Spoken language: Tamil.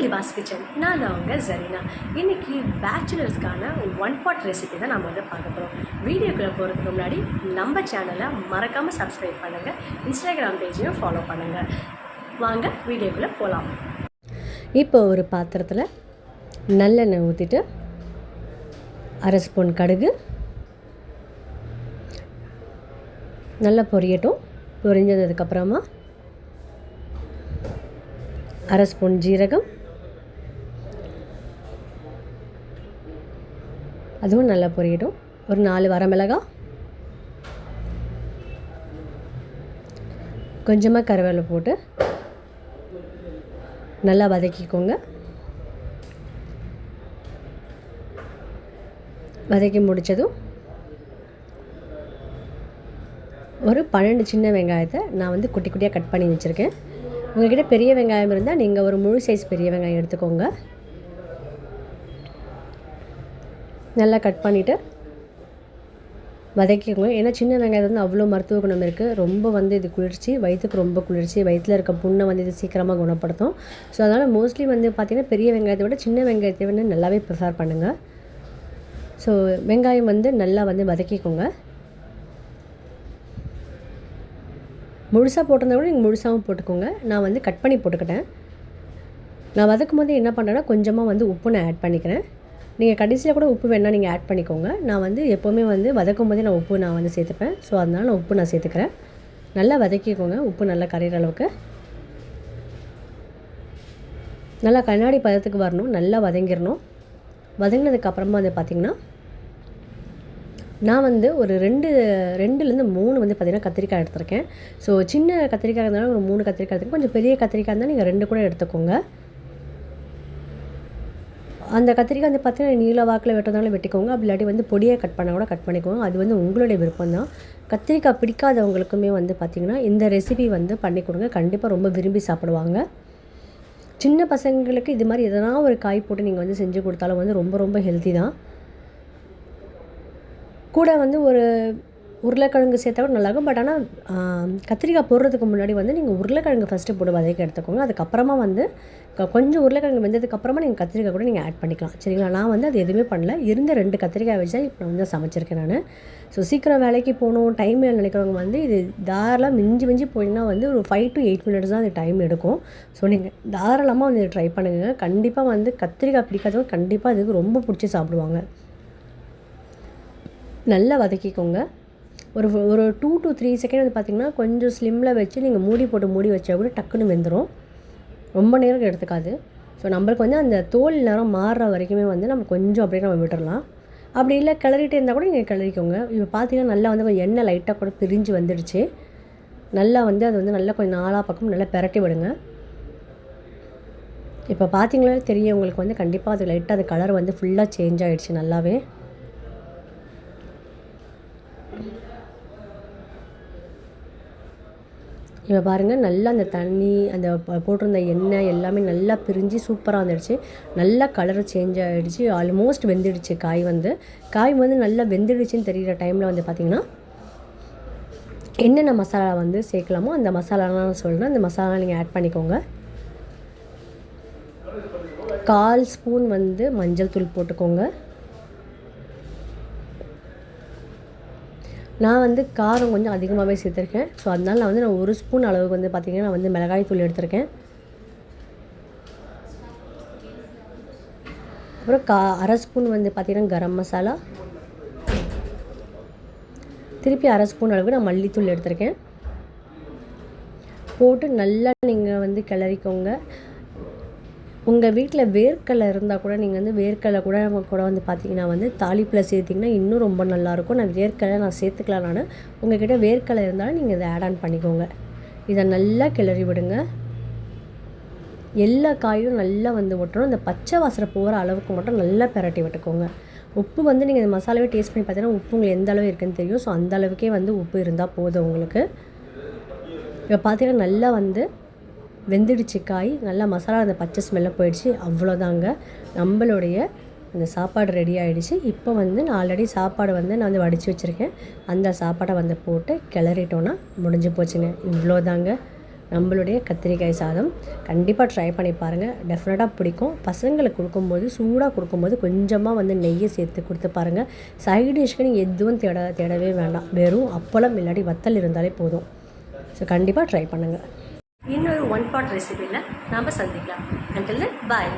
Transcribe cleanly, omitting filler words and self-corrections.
லிபாஸ் கிச்சன். நான் தான் உங்கள் ஜரீனா. இன்றைக்கி பேச்சுலர்ஸ்க்கான ஒன் பாட் ரெசிபி தான் நம்ம வந்து பார்க்க போகிறோம். வீடியோக்குள்ளே போகிறதுக்கு முன்னாடி நம்ம சேனலை மறக்காமல் சப்ஸ்கிரைப் பண்ணுங்கள், இன்ஸ்டாகிராம் பேஜையும் ஃபாலோ பண்ணுங்கள். வாங்க வீடியோக்குள்ளே போகலாம். இப்போ ஒரு பாத்திரத்தில் நல்லெண்ணெய் ஊற்றிட்டு அரை ஸ்பூன் கடுகு நல்லா பொரியட்டும். பொரிஞ்சதுக்கப்புறமா அரை ஸ்பூன் ஜீரகம், அதுவும் நல்லா பொரியட்டும். ஒரு 4 வரமிளகாய், கொஞ்சமாக கருவேப்பிலை போட்டு நல்லா வதக்கிக்கோங்க. வதக்கி முடித்ததும் ஒரு 12 சின்ன வெங்காயத்தை நான் வந்து குட்டி குட்டியாக கட் பண்ணி வச்சுருக்கேன். உங்கள்கிட்ட பெரிய வெங்காயம் இருந்தால் நீங்கள் ஒரு முழு சைஸ் பெரிய வெங்காயம் எடுத்துக்கோங்க. நல்லா கட் பண்ணிவிட்டு வதக்கிக்கோங்க. ஏன்னா சின்ன வெங்காயத்தில் வந்து அவ்வளோ மருத்துவ குணம் இருக்குது. ரொம்ப வந்து இது குளிர்ச்சி, வயிற்றுக்கு ரொம்ப குளிர்ச்சி, வயிற்றில் இருக்க புண்ணை வந்து இது சீக்கிரமாக குணப்படுத்தும். ஸோ அதனால் மோஸ்ட்லி வந்து பார்த்திங்கன்னா பெரிய வெங்காயத்தை விட சின்ன வெங்காயத்தை வந்து நல்லாவே ப்ரிஃபர் பண்ணுங்கள். ஸோ வெங்காயம் வந்து நல்லா வந்து வதக்கிக்கோங்க. முழுசாக போட்டிருந்தா கூட நீங்கள் முழுசாகவும் போட்டுக்கோங்க. நான் வந்து கட் பண்ணி போட்டுக்கிட்டேன். நான் வதக்கும் போது என்ன பண்ணுறேன்னா கொஞ்சமாக வந்து உப்பு நான் ஆட் பண்ணிக்கிறேன். நீங்கள் கடைசியில் கூட உப்பு வேணால் நீங்கள் ஆட் பண்ணிக்கோங்க. நான் வந்து எப்போவுமே வந்து வதக்கும் போதே நான் உப்பு நான் வந்து சேர்த்துப்பேன். ஸோ அதனால் நான் உப்பு நான் சேர்த்துக்கிறேன். நல்லா வதக்கிக்கோங்க. உப்பு நல்லா கரையிற அளவுக்கு நல்லா கண்ணாடி பதத்துக்கு வரணும். நல்லா வதங்கிடணும். வதங்கினதுக்கப்புறமா வந்து பார்த்திங்கன்னா நான் வந்து ஒரு 2லேருந்து 3 வந்து பார்த்திங்கன்னா கத்திரிக்காய் எடுத்துருக்கேன். ஸோ சின்ன கத்திரிக்காய் இருந்தாலும் ஒரு 3 கத்திரிக்காய் எடுத்துக்கோங்க. கொஞ்சம் பெரிய கத்திரிக்காய் இருந்தால் நீங்கள் 2 கூட எடுத்துக்கோங்க. அந்த கத்திரிக்காய் வந்து பார்த்திங்கன்னா நீல வாக்கில் வெட்டுறதுனால வெட்டிக்கோங்க. அப்படி இல்லாட்டி வந்து பொடியாக கட் பண்ணால் கூட கட் பண்ணிக்கோங்க. அது வந்து உங்களுடைய விருப்பம் தான். கத்திரிக்காய் பிடிக்காதவங்களுக்குமே வந்து பார்த்திங்கன்னா இந்த ரெசிபி வந்து பண்ணி கொடுங்க. கண்டிப்பாக ரொம்ப விரும்பி சாப்பிடுவாங்க. சின்ன பசங்களுக்கு இது மாதிரி எதனா ஒரு காய் போட்டு நீங்கள் வந்து செஞ்சு கொடுத்தாலும் வந்து ரொம்ப ரொம்ப ஹெல்த்தி தான். கூட வந்து ஒரு உருளைக்கிழங்கு சேர்த்தா கூட நல்லாயிருக்கும். பட் ஆனால் கத்திரிக்காய் போடுறதுக்கு முன்னாடி வந்து நீங்கள் உருளைக்கிழங்கு ஃபஸ்ட்டு போட்டு வதக்கி எடுத்துக்கோங்க. அதுக்கப்புறமா வந்து கொஞ்சம் உருளைக்கிழங்கு வெந்ததுக்கப்புறமா நீங்கள் கத்திரிக்காய் கூட நீங்கள் ஆட் பண்ணிக்கலாம். சரிங்களா? நான் வந்து அது எதுவுமே பண்ணல. இருந்த 2 கத்திரிக்காய் வச்சு தான் இப்போ வந்து சமைச்சிருக்கேன் நான். ஸோ சீக்கிரம் வேலைக்கு போகணும், டைம் நினைக்கிறவங்க வந்து இது தாராளமாக மிஞ்சி போயிங்கன்னா வந்து ஒரு 5 to 8 minutes தான் அது டைம் எடுக்கும். ஸோ நீங்கள் தாராளமாக வந்து ட்ரை பண்ணுங்கள். கண்டிப்பாக வந்து கத்திரிக்காய் பிடிக்காதவங்க கண்டிப்பாக இதுக்கு ரொம்ப பிடிச்சி சாப்பிடுவாங்க. நல்லா வதக்கிக்கோங்க. ஒரு 2 to 3 செகண்ட் வந்து பார்த்திங்கன்னா கொஞ்சம் ஸ்லிம்மில் வச்சு நீங்கள் மூடி வச்சா கூட டக்குன்னு வெந்துடும். ரொம்ப நேரம் எடுத்துக்காது. ஸோ நம்மளுக்கு வந்து அந்த தோல் நேரம் மாறுற வரைக்குமே வந்து நம்ம கொஞ்சம் அப்படியே நம்ம விட்டுடலாம். அப்படி இல்லை கிளறிட்டே இருந்தால் கூட நீங்கள் கிளறிக்கோங்க. இப்போ பார்த்திங்கன்னா நல்லா வந்து கொஞ்சம் எண்ணெய் லைட்டாக கூட பிரிஞ்சு வந்துடுச்சு. நல்லா வந்து அது வந்து நல்லா கொஞ்சம் 4 பக்கம் நல்லா பெரட்டி விடுங்க. இப்போ பார்த்திங்களா தெரியும் உங்களுக்கு வந்து கண்டிப்பாக அது லைட்டாக அது கலர் வந்து ஃபுல்லாக சேஞ்ச் ஆகிடுச்சு நல்லாவே. இப்போ பாருங்கள் நல்லா அந்த தண்ணி அந்த போட்டிருந்த எண்ணெய் எல்லாமே நல்லா பிரிஞ்சு சூப்பராக வந்துடுச்சு. நல்லா கலர் சேஞ்ச் ஆகிடுச்சு. ஆல்மோஸ்ட் வெந்துடுச்சு. காய் வந்து நல்லா வெந்துடுச்சுன்னு தெரிகிற டைமில் வந்து பார்த்திங்கன்னா என்னென்ன மசாலா வந்து சேர்க்கலாமோ அந்த மசாலாலாம் நான் சொல்கிறேன். அந்த மசாலா நீங்கள் ஆட் பண்ணிக்கோங்க. 1/4 ஸ்பூன் வந்து மஞ்சள் தூள் போட்டுக்கோங்க. நான் வந்து காரம் கொஞ்சம் அதிகமாகவே சேர்த்துருக்கேன். ஸோ அதனால் நான் வந்து 1 ஸ்பூன் அளவுக்கு வந்து பார்த்திங்கன்னா நான் வந்து மிளகாய் தூள் எடுத்திருக்கேன். அப்புறம் அரை ஸ்பூன் வந்து பார்த்திங்கன்னா கரம் மசாலா, திருப்பி அரை ஸ்பூன் அளவுக்கு நான் மல்லித்தூள் எடுத்திருக்கேன். போட்டு நல்லா நீங்கள் வந்து கிளறிக்கோங்க. உங்கள் வீட்டில் வேர்க்கடலை இருந்தால் கூட நீங்கள் வந்து வேர்க்கடலை கூட வந்து பார்த்திங்கன்னா வந்து தாளிப்பில் சேர்த்திங்கன்னா இன்னும் ரொம்ப நல்லாயிருக்கும். நான் வேர்க்கடலை சேர்த்துக்கலாம். நான் உங்கள்கிட்ட வேர்க்கடலை இருந்தாலும் நீங்கள் இதை ஆட் ஆன் பண்ணிக்கோங்க. இதை நல்லா கிளறி விடுங்க. எல்லா காயும் நல்லா வந்து விட்டுரும். இந்த பச்சை வாசனை போகிற அளவுக்கு மட்டும் நல்லா பெரட்டி விட்டுக்கோங்க. உப்பு வந்து நீங்கள் இந்த மசாலாவே டேஸ்ட் பண்ணி பார்த்தீங்கன்னா உப்பு உங்களுக்கு எந்த அளவு இருக்குதுன்னு தெரியும். ஸோ அந்த அளவுக்கே வந்து உப்பு இருந்தால் போதும் உங்களுக்கு. இப்போ பார்த்திங்கன்னா நல்லா வந்து வெந்துடுச்சு காய். நல்லா மசாலா அந்த பச்சை ஸ்மெல்லாம் போயிடுச்சு. அவ்வளோதாங்க, நம்மளுடைய அந்த சாப்பாடு ரெடி ஆகிடுச்சு. இப்போ வந்து நான் ஆல்ரெடி சாப்பாடு வந்து நான் வந்து வடித்து வச்சுருக்கேன். அந்த சாப்பாடை வந்து போட்டு கிளறிட்டோன்னா முடிஞ்சு போச்சுங்க. இவ்வளோதாங்க. நம்மளுடைய கத்திரிக்காய் சாதம். கண்டிப்பாக ட்ரை பண்ணி பாருங்கள், டெஃபினட்டாக பிடிக்கும். பசங்களுக்கு கொடுக்கும்போது சூடாக கொடுக்கும்போது கொஞ்சமாக வந்து நெய்யை சேர்த்து கொடுத்து பாருங்கள். சைடு டிஷ்க்கு நீங்கள் எதுவும் தேடவே வேண்டாம், வெறும் அப்பளம் இல்லாட்டி வத்தல் இருந்தாலே போதும். ஸோ கண்டிப்பாக ட்ரை பண்ணுங்கள். இன்னொரு ஒன் பாட் ரெசிபியில் நாம் சந்திக்கலாம். அண்டில் தென் பாய்.